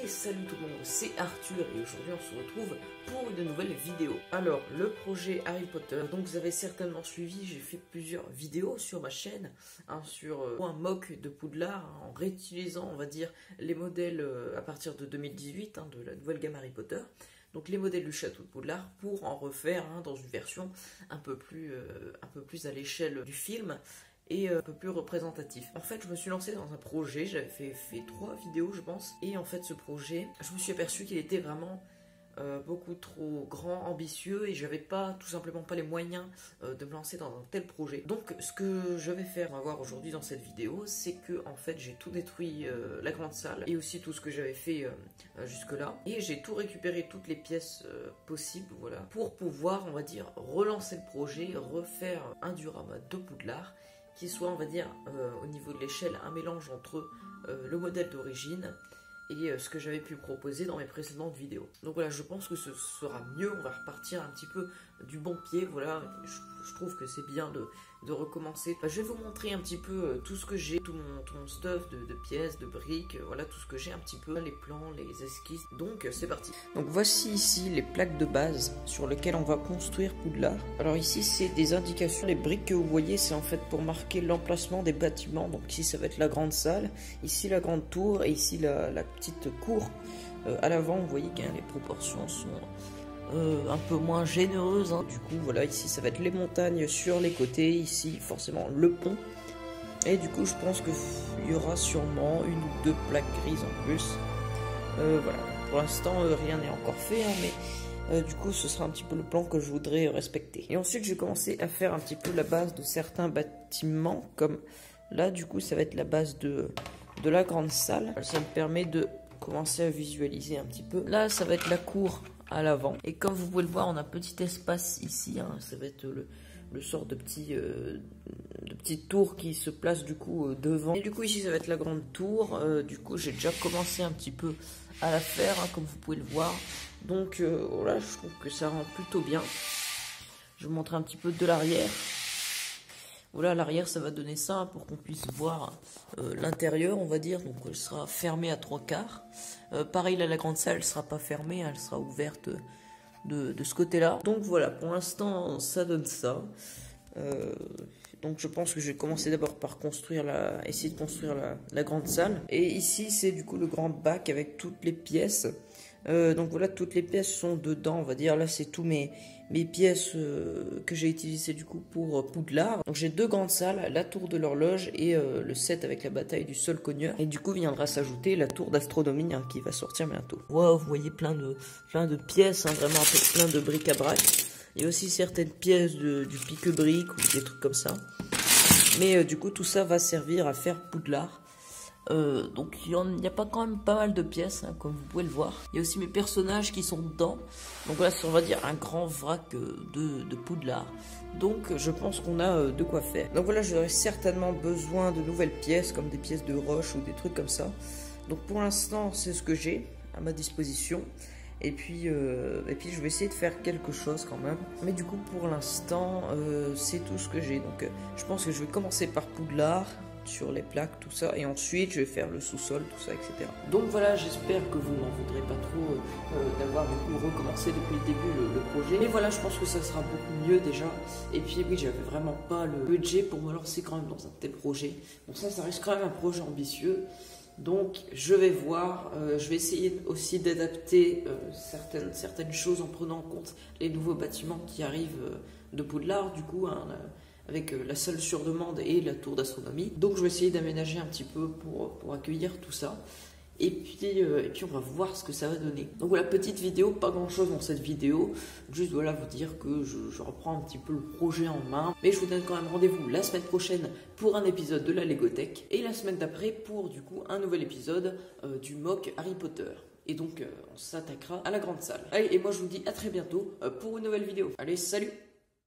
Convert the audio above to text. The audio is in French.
Et salut tout le monde, c'est Arthur et aujourd'hui on se retrouve pour une nouvelle vidéo. Alors le projet Harry Potter, donc vous avez certainement suivi, j'ai fait plusieurs vidéos sur ma chaîne sur un mock de Poudlard en réutilisant on va dire les modèles à partir de 2018 de la nouvelle gamme Harry Potter. Donc les modèles du château de Poudlard pour en refaire dans une version un peu plus à l'échelle du film et un peu plus représentatif. En fait, je me suis lancé dans un projet, j'avais fait 3 vidéos je pense, et en fait ce projet, je me suis aperçu qu'il était vraiment beaucoup trop grand, ambitieux, et j'avais tout simplement pas les moyens de me lancer dans un tel projet. Donc ce que je vais faire, on va voir aujourd'hui dans cette vidéo, c'est que en fait j'ai tout détruit, la grande salle, et aussi tout ce que j'avais fait jusque là, et j'ai tout récupéré, toutes les pièces possibles, voilà, pour pouvoir, on va dire, relancer le projet, refaire un diorama de Poudlard, qui soit, on va dire, au niveau de l'échelle, un mélange entre le modèle d'origine et ce que j'avais pu proposer dans mes précédentes vidéos. Donc voilà, je pense que ce sera mieux, on va repartir un petit peu du bon pied, voilà, je trouve que c'est bien de recommencer. Je vais vous montrer un petit peu tout ce que j'ai, tout mon stuff de pièces, de briques, voilà, tout ce que j'ai un petit peu, les plans, les esquisses, donc c'est parti. Donc voici ici les plaques de base sur lesquelles on va construire Poudlard. Alors ici c'est des indications, les briques que vous voyez c'est en fait pour marquer l'emplacement des bâtiments, donc ici ça va être la grande salle, ici la grande tour et ici la petite cour. À l'avant vous voyez que les proportions sont un peu moins généreuse, Du coup voilà, ici ça va être les montagnes sur les côtés, ici forcément le pont, et du coup je pense qu'il y aura sûrement une ou deux plaques grises en plus. Voilà, pour l'instant rien n'est encore fait, mais du coup ce sera un petit peu le plan que je voudrais respecter. Et ensuite j'ai commencé à faire un petit peu la base de certains bâtiments, comme là du coup ça va être la base de la grande salle. Ça me permet de commencer à visualiser un petit peu. Là ça va être la cour à l'avant, et comme vous pouvez le voir on a un petit espace ici, ça va être le sort de petite tour qui se place du coup devant, et du coup ici ça va être la grande tour. Du coup j'ai déjà commencé un petit peu à la faire, comme vous pouvez le voir, donc voilà, je trouve que ça rend plutôt bien. Je vais vous montrer un petit peu de l'arrière. Voilà, l'arrière ça va donner ça pour qu'on puisse voir l'intérieur, on va dire. Donc elle sera fermée à 3/4. Pareil là, la grande salle elle sera pas fermée, elle sera ouverte de ce côté là. Donc voilà, pour l'instant ça donne ça. Donc je pense que je vais commencer d'abord par essayer de construire la grande salle. Et ici c'est du coup le grand bac avec toutes les pièces. Donc voilà, toutes les pièces sont dedans, on va dire. Là c'est tous mes pièces que j'ai utilisées du coup pour Poudlard. Donc j'ai 2 grandes salles, la tour de l'horloge et le set avec la bataille du sol cogneur. Et du coup viendra s'ajouter la tour d'astronomie qui va sortir bientôt. Wow, vous voyez plein de pièces, vraiment plein de bric-à-brac. Il y a aussi certaines pièces du pique-brique ou des trucs comme ça. Mais du coup tout ça va servir à faire Poudlard. Donc il y a pas quand même pas mal de pièces, comme vous pouvez le voir. Il y a aussi mes personnages qui sont dedans. Donc voilà, c'est on va dire un grand vrac de Poudlard. Donc je pense qu'on a de quoi faire. Donc voilà, j'aurai certainement besoin de nouvelles pièces, comme des pièces de roche ou des trucs comme ça. Donc pour l'instant c'est ce que j'ai à ma disposition. Et puis je vais essayer de faire quelque chose quand même. Mais du coup pour l'instant c'est tout ce que j'ai. Donc je pense que je vais commencer par Poudlard, sur les plaques, tout ça, et ensuite je vais faire le sous-sol, tout ça, etc. Donc voilà, j'espère que vous n'en voudrez pas trop d'avoir du coup recommencé depuis le début le projet. Mais voilà, je pense que ça sera beaucoup mieux déjà. Et puis oui, j'avais vraiment pas le budget pour me lancer quand même dans un tel projet. Bon, ça reste quand même un projet ambitieux. Donc je vais voir, je vais essayer aussi d'adapter certaines choses en prenant en compte les nouveaux bâtiments qui arrivent de Poudlard, du coup, avec la salle sur demande et la tour d'astronomie. Donc je vais essayer d'aménager un petit peu pour accueillir tout ça. Et puis on va voir ce que ça va donner. Donc voilà, petite vidéo, pas grand chose dans cette vidéo. Juste voilà, vous dire que je reprends un petit peu le projet en main. Mais je vous donne quand même rendez-vous la semaine prochaine pour un épisode de la Legothèque. Et la semaine d'après pour du coup un nouvel épisode du mock Harry Potter. Et donc on s'attaquera à la grande salle. Allez, et moi je vous dis à très bientôt pour une nouvelle vidéo. Allez, salut!